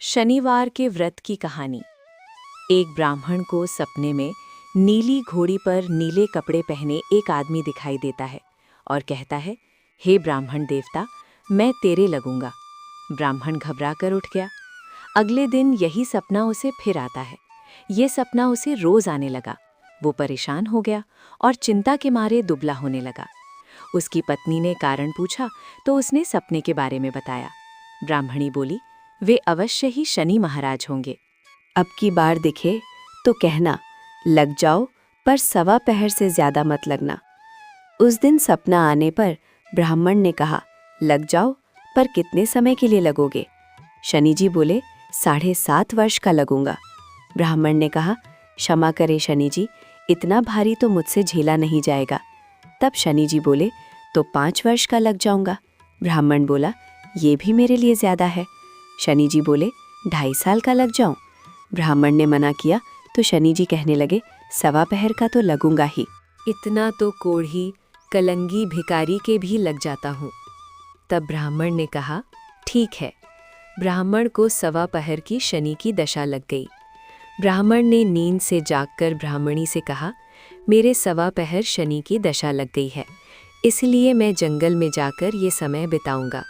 शनिवार के व्रत की कहानी। एक ब्राह्मण को सपने में नीली घोड़ी पर नीले कपड़े पहने एक आदमी दिखाई देता है और कहता है, हे ब्राह्मण देवता, मैं तेरे लगूंगा। ब्राह्मण घबरा कर उठ गया। अगले दिन यही सपना उसे फिर आता है। ये सपना उसे रोज आने लगा। वो परेशान हो गया और चिंता के मारे दुबला होने लगा। उसकी पत्नी ने कारण पूछा तो उसने सपने के बारे में बताया। ब्राह्मणी बोली, वे अवश्य ही शनि महाराज होंगे। अब की बार दिखे तो कहना, लग जाओ पर सवा पहर से ज्यादा मत लगना। उस दिन सपना आने पर ब्राह्मण ने कहा, लग जाओ पर कितने समय के लिए लगोगे? शनि जी बोले, 7.5 वर्ष का लगूंगा। ब्राह्मण ने कहा, क्षमा करे शनि जी, इतना भारी तो मुझसे झेला नहीं जाएगा। तब शनि जी बोले, तो 5 वर्ष का लग जाऊंगा। ब्राह्मण बोला, ये भी मेरे लिए ज्यादा है। शनि जी बोले, 2.5 साल का लग जाऊं। ब्राह्मण ने मना किया तो शनि जी कहने लगे, सवा पहर का तो लगूंगा ही। इतना तो कोढ़ी कलंगी भिकारी के भी लग जाता हूँ। तब ब्राह्मण ने कहा, ठीक है। ब्राह्मण को सवा पहर की शनि की दशा लग गई। ब्राह्मण ने नींद से जागकर ब्राह्मणी से कहा, मेरे सवा पहर शनि की दशा लग गई है, इसलिए मैं जंगल में जाकर ये समय बिताऊंगा।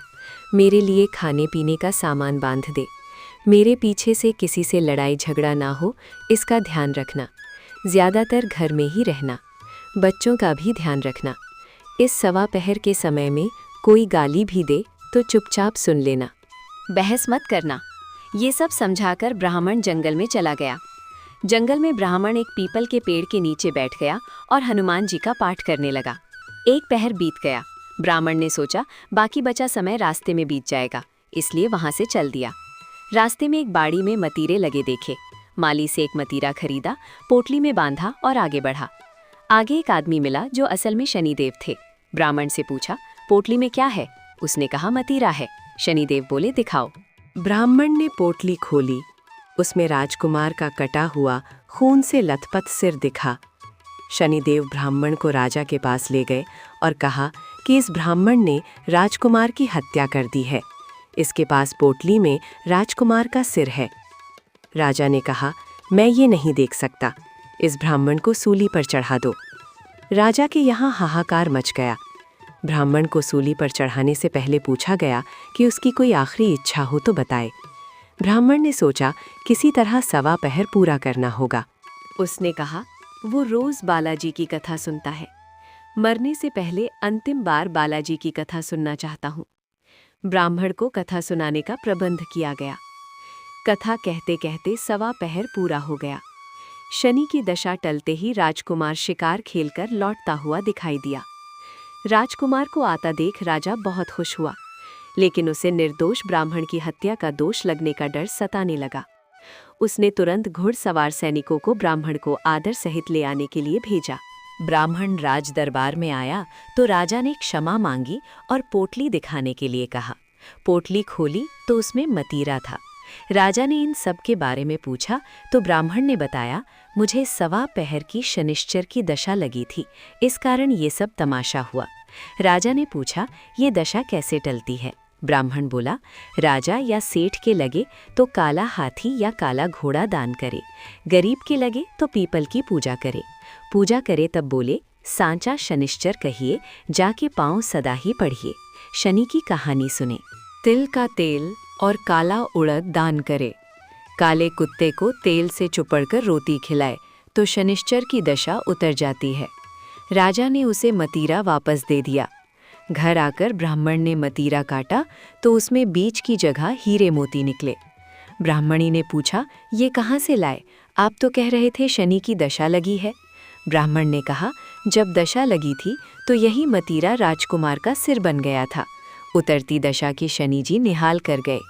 मेरे लिए खाने पीने का सामान बांध दे। मेरे पीछे से किसी से लड़ाई झगड़ा ना हो, इसका ध्यान रखना। ज़्यादातर घर में ही रहना। बच्चों का भी ध्यान रखना। इस सवा पहर के समय में कोई गाली भी दे तो चुपचाप सुन लेना। बहस मत करना। ये सब समझाकर ब्राह्मण जंगल में चला गया। जंगल में ब्राह्मण एक पीपल के पेड़ के नीचे बैठ गया और हनुमान जी का पाठ करने लगा। एक पहर बीत गया। ब्राह्मण ने सोचा बाकी बचा समय रास्ते में बीत जाएगा, इसलिए वहां से चल दिया। रास्ते में एक बाड़ी में मतीरे लगे देखे। माली से एक मतीरा खरीदा, पोटली में बांधा और आगे बढ़ा। आगे एक आदमी मिला जो असल में शनिदेव थे। ब्राह्मण से पूछा, पोटली में क्या है? उसने कहा, मतीरा है। शनिदेव बोले, दिखाओ। ब्राह्मण ने पोटली खोली। उसमें राजकुमार का कटा हुआ खून से लथपथ सिर दिखा। शनिदेव ब्राह्मण को राजा के पास ले गए और कहा कि इस ब्राह्मण ने राजकुमार की हत्या कर दी है। इसके पास पोटली में राजकुमार का सिर है। राजा ने कहा, मैं ये नहीं देख सकता, इस ब्राह्मण को सूली पर चढ़ा दो। राजा के यहाँ हाहाकार मच गया। ब्राह्मण को सूली पर चढ़ाने से पहले पूछा गया कि उसकी कोई आखिरी इच्छा हो तो बताए। ब्राह्मण ने सोचा किसी तरह सवा पहर पूरा करना होगा। उसने कहा, वो रोज बालाजी की कथा सुनता है। मरने से पहले अंतिम बार बालाजी की कथा सुनना चाहता हूँ। ब्राह्मण को कथा सुनाने का प्रबंध किया गया। कथा कहते कहते सवा पहर पूरा हो गया। शनि की दशा टलते ही राजकुमार शिकार खेलकर लौटता हुआ दिखाई दिया। राजकुमार को आता देख राजा बहुत खुश हुआ, लेकिन उसे निर्दोष ब्राह्मण की हत्या का दोष लगने का डर सताने लगा। उसने तुरंत घुड़सवार सैनिकों को ब्राह्मण को आदर सहित ले आने के लिए भेजा। ब्राह्मण राज दरबार में आया तो राजा ने क्षमा मांगी और पोटली दिखाने के लिए कहा। पोटली खोली तो उसमें मतीरा था। राजा ने इन सब के बारे में पूछा तो ब्राह्मण ने बताया, मुझे सवा पहर की शनिश्चर की दशा लगी थी, इस कारण ये सब तमाशा हुआ। राजा ने पूछा, ये दशा कैसे टलती है? ब्राह्मण बोला, राजा या सेठ के लगे तो काला हाथी या काला घोड़ा दान करे, गरीब के लगे तो पीपल की पूजा करे। पूजा करे तब बोले, सांचा शनिश्चर कहिए, जाके पाँव सदा ही पढ़िए। शनि की कहानी सुने। तिल का तेल और काला उड़द दान करे। काले कुत्ते को तेल से चुपड़कर रोटी खिलाए तो शनिश्चर की दशा उतर जाती है। राजा ने उसे मतीरा वापस दे दिया। घर आकर ब्राह्मण ने मतीरा काटा तो उसमें बीज की जगह हीरे मोती निकले। ब्राह्मणी ने पूछा, ये कहाँ से लाए? आप तो कह रहे थे शनि की दशा लगी है। ब्राह्मण ने कहा, जब दशा लगी थी तो यही मतीरा राजकुमार का सिर बन गया था। उतरती दशा की शनि जी निहाल कर गए।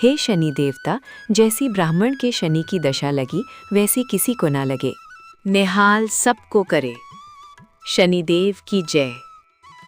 हे शनि देवता, जैसी ब्राह्मण के शनि की दशा लगी वैसी किसी को ना लगे। निहाल सबको करे। शनिदेव की जय।